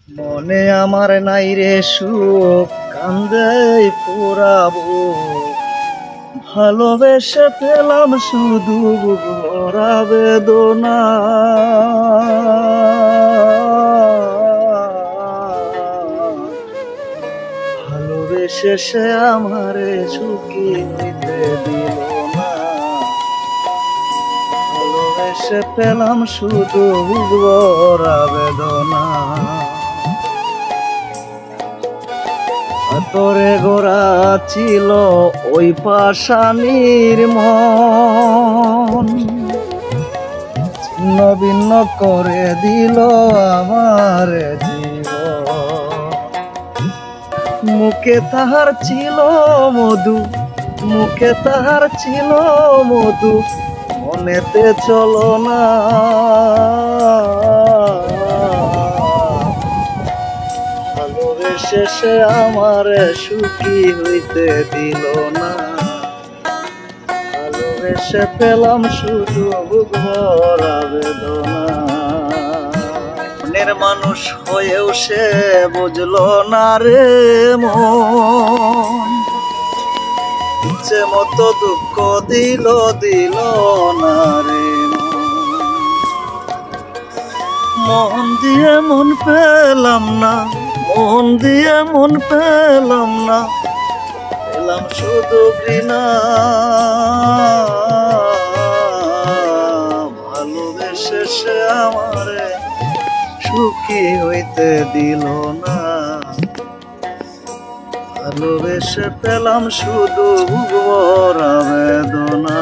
মনে আমার নাই রে সুখ, কান্দে পুরাবো। ভালোবেসে পেলাম শুধু ভরা বেদনা। ভালোবেসে সে আমারে সুখী হইতে দিল না। ভালোবেসে পেলাম শুধু ভরা বেদনা। তোরে গোরা ছিল ওই পাষাণীর মন, ছিন্ন ভিন্ন করে দিল আমার জীবন। মুখে তাহার ছিল মধু, মুখে তাহার ছিল মধু, মনেতে চলো না। শেষে আমার সুখী হইতে দিল না। ভালোবেসে পেলাম শুধু ভরা বেদনা। মনের মানুষ হয়েও সে বুঝলো না রে মন, ইচ্ছে মতো দুঃখ দিল না রে মন দিয়ে মন পেলাম না, মন দিয়ে মন পেলাম না, পেলাম শুধু ঘৃণা। ভালোবেসে সে আমারে সুখী হইতে দিল না। ভালোবেসে পেলাম শুধু ভরা বেদনা।